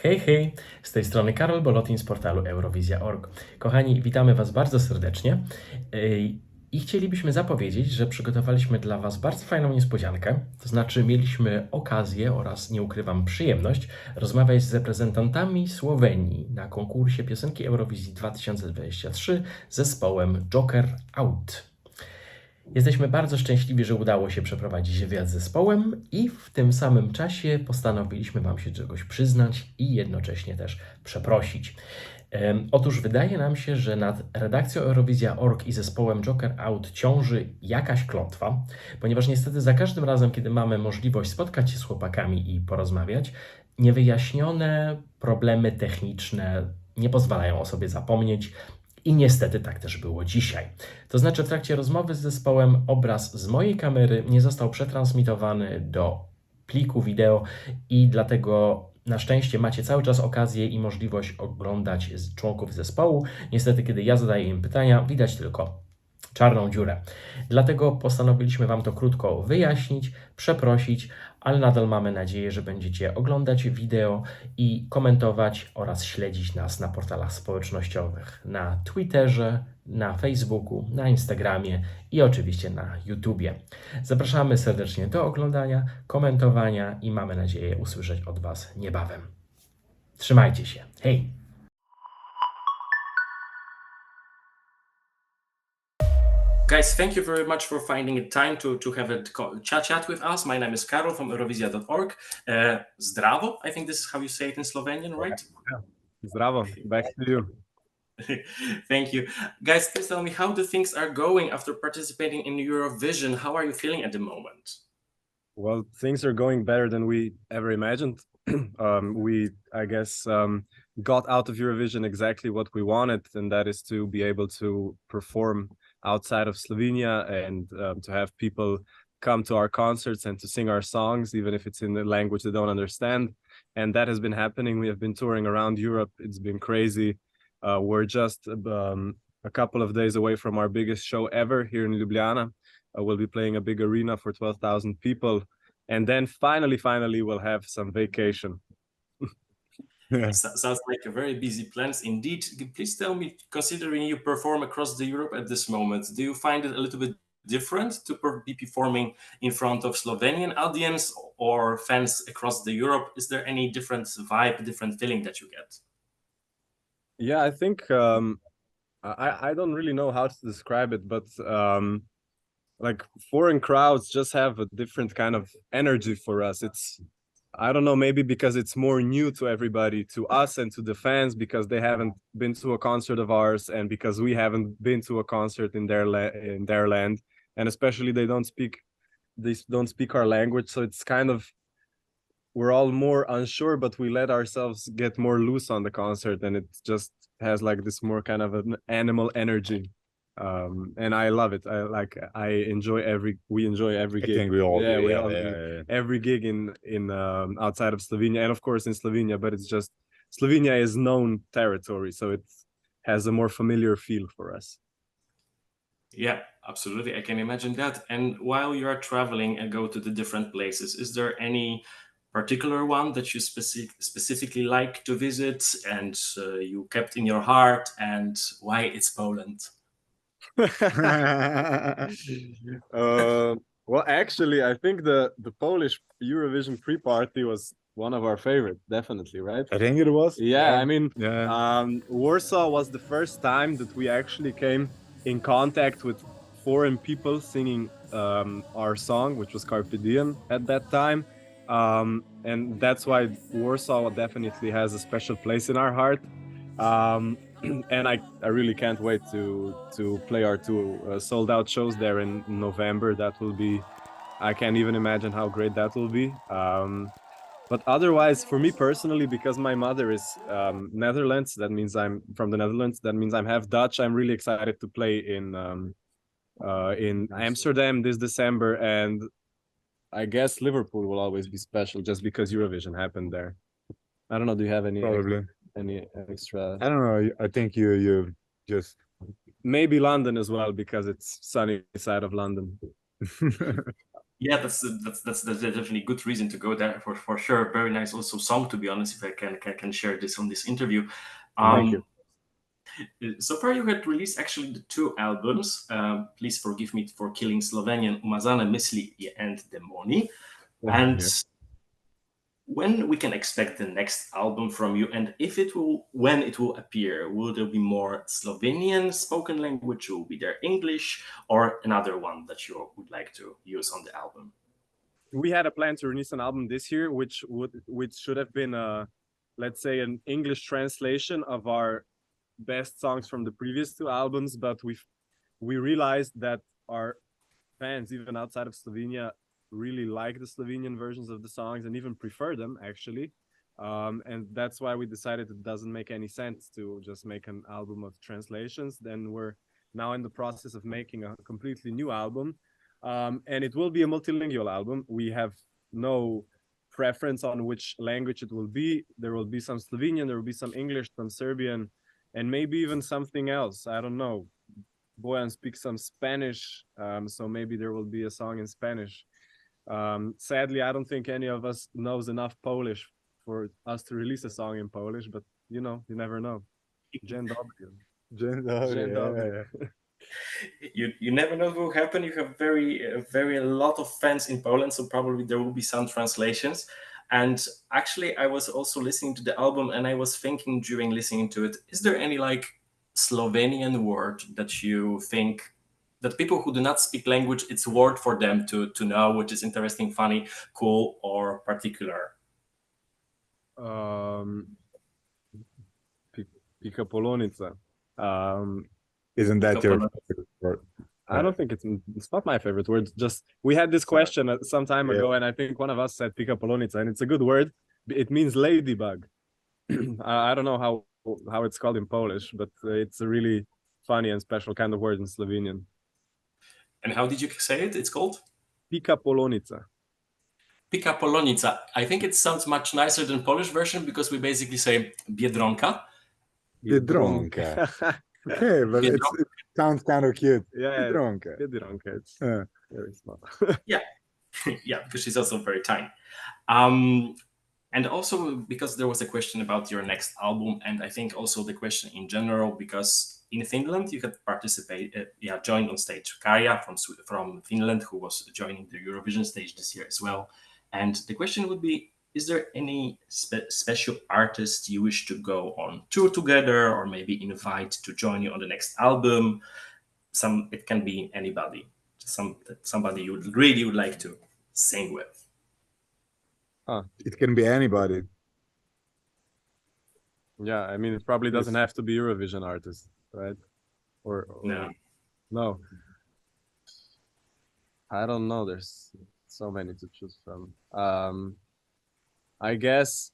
Hej, hej! Z tej strony Karol, Bołotin z portalu eurowizja.org. Kochani, witamy Was bardzo serdecznie i chcielibyśmy zapowiedzieć, że przygotowaliśmy dla Was bardzo fajną niespodziankę. To znaczy mieliśmy okazję oraz, nie ukrywam, przyjemność rozmawiać z reprezentantami Słowenii na konkursie piosenki Eurowizji 2023 z zespołem Joker Out. Jesteśmy bardzo szczęśliwi, że udało się przeprowadzić wywiad z zespołem i w tym samym czasie postanowiliśmy Wam się czegoś przyznać i jednocześnie też przeprosić. Otóż wydaje nam się, że nad redakcją Eurowizja.org i zespołem Joker Out ciąży jakaś klątwa, ponieważ niestety za każdym razem, kiedy mamy możliwość spotkać się z chłopakami i porozmawiać, niewyjaśnione problemy techniczne nie pozwalają o sobie zapomnieć. I niestety tak też było dzisiaj. To znaczy w trakcie rozmowy z zespołem obraz z mojej kamery nie został przetransmitowany do pliku wideo i dlatego na szczęście macie cały czas okazję i możliwość oglądać członków zespołu. Niestety kiedy ja zadaję im pytania, widać tylko czarną dziurę. Dlatego postanowiliśmy Wam to krótko wyjaśnić, przeprosić, ale nadal mamy nadzieję, że będziecie oglądać wideo i komentować oraz śledzić nas na portalach społecznościowych, na Twitterze, na Facebooku, na Instagramie i oczywiście na YouTubie. Zapraszamy serdecznie do oglądania, komentowania i mamy nadzieję usłyszeć od Was niebawem. Trzymajcie się. Hej! Guys, thank you very much for finding a time to have a chat with us. My name is Karol from eurowizyjnych. Zdravo, I think this is how you say it in Slovenian, right? Yeah. Zdravo, back to you. Thank you. Guys, please tell me how the things are going after participating in Eurovision. How are you feeling at the moment? Well, things are going better than we ever imagined. I guess, got out of Eurovision exactly what we wanted, and that is to be able to perform outside of Slovenia and to have people come to our concerts and to sing our songs, even if it's in a language they don't understand. And that has been happening. We have been touring around Europe. It's been crazy. We're just a couple of days away from our biggest show ever here in Ljubljana. We'll be playing a big arena for 12,000 people. And then finally, we'll have some vacation. Yeah. Sounds like a very busy plans indeed. Please tell me, considering you perform across the Europe at this moment, do you find it a little bit different to be performing in front of Slovenian audience or fans across the Europe? Is there any different vibe, different feeling that you get? Yeah, I think I don't really know how to describe it, but like foreign crowds just have a different kind of energy for us. I don't know, maybe because it's more new to everybody, to us and to the fans, because they haven't been to a concert of ours, and because we haven't been to a concert in their land, and especially they don't speak our language, so it's kind of, we're all more unsure, but we let ourselves get more loose on the concert, and it just has like this more kind of an animal energy. And I love it. We enjoy every gig. I think we all do. We all do. Every gig in outside of Slovenia, and of course in Slovenia, but it's just Slovenia is known territory, so it has a more familiar feel for us. Yeah, absolutely. I can imagine that. And while you are traveling and go to the different places, is there any particular one that you specifically like to visit and you kept in your heart, and why it's Poland? Well, actually, I think the Polish Eurovision pre-party was one of our favorites, definitely, right? I think it was. Yeah, I mean, Warsaw was the first time that we actually came in contact with foreign people singing our song, which was Carpe Diem at that time. And that's why Warsaw definitely has a special place in our heart. And I really can't wait to play our two sold out shows there in November. That will be, I can't even imagine how great that will be. But otherwise, for me personally, because my mother is Netherlands, that means I'm from the Netherlands, that means I'm half Dutch. I'm really excited to play in Amsterdam this December, and I guess Liverpool will always be special just because Eurovision happened there. I don't know, do you have any extra? I don't know. I think you just maybe London as well, because it's sunny side of London. Yeah, that's definitely a good reason to go there for sure. Very nice also song, to be honest, if I can share this on this interview. Thank you. So far you had released actually the two albums. Please forgive me for killing Slovenian, Umazane Mysli and Demoni. And Yeah. when we can expect the next album from you, and if it will, when it will appear, will there be more Slovenian spoken language? Will be there English, or another one that you would like to use on the album? We had a plan to release an album this year, which should have been let's say an English translation of our best songs from the previous two albums, but we realized that our fans, even outside of Slovenia, really like the Slovenian versions of the songs and even prefer them, actually. And that's why we decided it doesn't make any sense to just make an album of translations. Then we're now in the process of making a completely new album. And it will be a multilingual album. We have no preference on which language it will be. There will be some Slovenian, there will be some English, some Serbian, and maybe even something else. I don't know. Bojan speaks some Spanish, so maybe there will be a song in Spanish. Sadly, I don't think any of us knows enough Polish for us to release a song in Polish, but you know, you never know. Dzień dobry. Dzień dobry, Dzień dobry. yeah. You never know what will happen. You have very a lot of fans in Poland, so probably there will be some translations. And actually, I was also listening to the album, and I was thinking during listening to it, is there any like Slovenian word that you think that people who do not speak language, it's a word for them to know, which is interesting, funny, cool, or particular? Pika Polonica. Isn't that your favorite word? I don't think it's not my favorite word. Just we had this question some time ago, and I think one of us said Pika Polonica, and it's a good word. It means ladybug. I don't know how it's called in Polish, but it's a really funny and special kind of word in Slovenian. And how did you say it? It's called Pika Polonica. Pika Polonica. I think it sounds much nicer than Polish version because we basically say Biedronka. Biedronka. Okay, but it sounds kind of cute. Yeah, Biedronka. Biedronka. It's very small. Yeah, yeah, because she's also very tiny. And also because there was a question about your next album, and I think also the question in general, because in Finland you had joined on stage Karja from Finland, who was joining the Eurovision stage this year as well. And the question would be, is there any special artist you wish to go on tour together, or maybe invite to join you on the next album? It can be anybody, somebody you really would like to sing with. It can be anybody. Yeah, I mean, it probably doesn't have to be Eurovision artist, right? Or no. I don't know. There's so many to choose from. I guess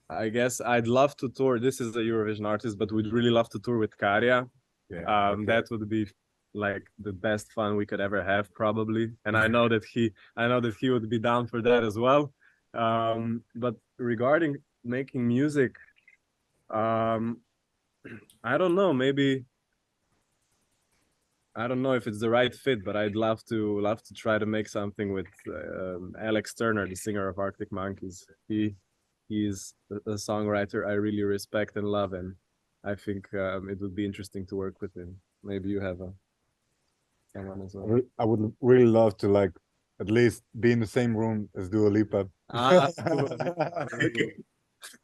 I'd love to tour. This is a Eurovision artist, but we'd really love to tour with Karja. Yeah. Okay. That would be like the best fun we could ever have, probably. And I know that he would be down for that as well. But regarding making music, I don't know. Maybe I don't know if it's the right fit, but I'd love to try to make something with Alex Turner, the singer of Arctic Monkeys. He's a songwriter I really respect and love, and I think it would be interesting to work with him. Maybe you have someone as well. I would really love to like at least be in the same room as Dua Lipa. Dua Lipa. Okay.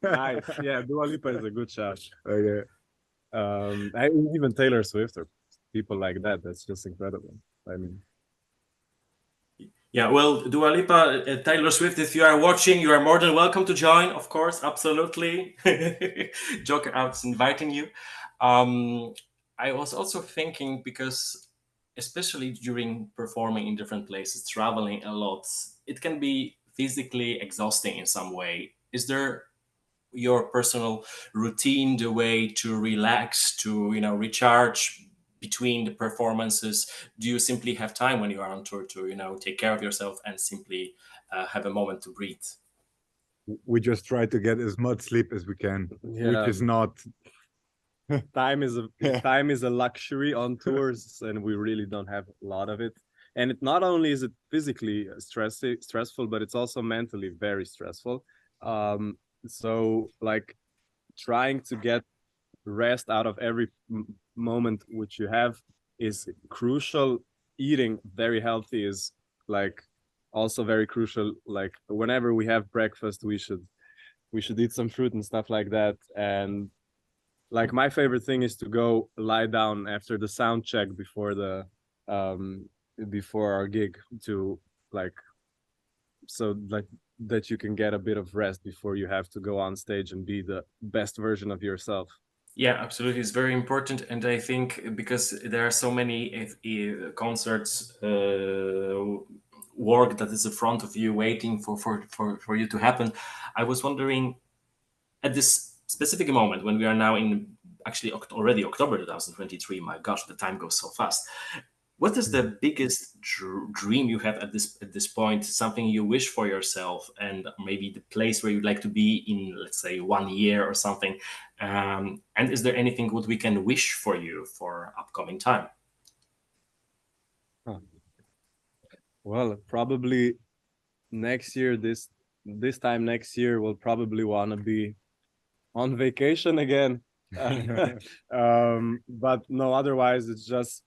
Nice. Yeah, Dua Lipa is a good shot. Okay. Even Taylor Swift or people like that. That's just incredible. I mean. Yeah, well, Dua Lipa, Taylor Swift, if you are watching, you are more than welcome to join, of course, absolutely. Joker Out's inviting you. I was also thinking, because especially during performing in different places, traveling a lot, it can be physically exhausting in some way. Is there your personal routine, the way to relax, to recharge between the performances? Do you simply have time when you are on tour to take care of yourself and simply have a moment to breathe? We just try to get as much sleep as we can, Yeah. which is not. Time is a luxury on tours, and we really don't have a lot of it. And it not only is it physically stressful, but it's also mentally very stressful. So like trying to get rest out of every moment which you have is crucial. Eating very healthy is like also very crucial. Like whenever we have breakfast, we should eat some fruit and stuff like that. And like my favorite thing is to go lie down after the sound check before our gig, to like, so like that you can get a bit of rest before you have to go on stage and be the best version of yourself. Yeah, absolutely. It's very important. And I think because there are so many concerts, work that is in front of you waiting for you to happen, I was wondering, at this specific moment when we are now in actually already October 2023, my gosh, the time goes so fast. What is the biggest dream you have at this point? Something you wish for yourself, and maybe the place where you'd like to be in, let's say, 1 year or something. And is there anything what we can wish for you for upcoming time? Well, probably next year, this time next year, we'll probably want to be on vacation again. But no, otherwise, it's just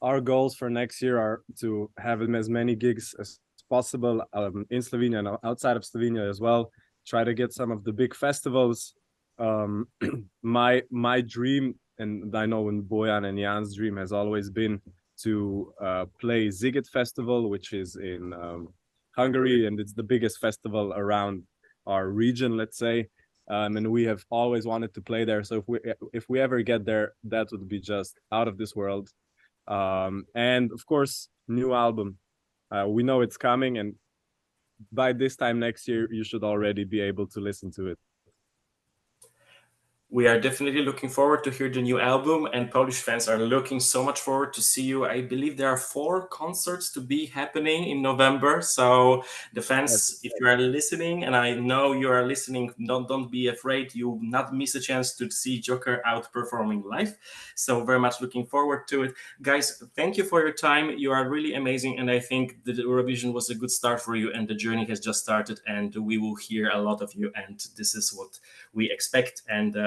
our goals for next year are to have as many gigs as possible in Slovenia and outside of Slovenia as well. Try to get some of the big festivals. My dream, and I know in Bojan and Jan's dream, has always been to play Ziget Festival, which is in Hungary, and it's the biggest festival around our region, let's say. And we have always wanted to play there. So if we ever get there, that would be just out of this world. And of course, new album. We know it's coming, and by this time next year, you should already be able to listen to it. We are definitely looking forward to hear the new album, and Polish fans are looking so much forward to see you. I believe there are 4 concerts to be happening in November. So the fans, if you are listening, and I know you are listening, don't be afraid. You will not miss a chance to see Joker out performing live. So very much looking forward to it. Guys, thank you for your time. You are really amazing. And I think the Eurovision was a good start for you, and the journey has just started, and we will hear a lot of you. And this is what we expect. And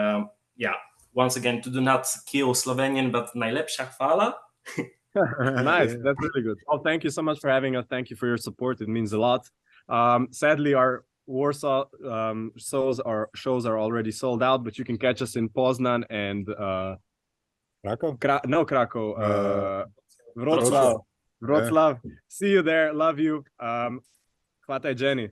yeah, once again, to do not kill Slovenian, but najlepša hvala. Nice, that's really good. Oh, thank you so much for having us. Thank you for your support. It means a lot. Sadly, our Warsaw shows are already sold out, but you can catch us in Poznan and Krakow? Krakow. Wrocław. See you there. Love you. Hvataj Jenny.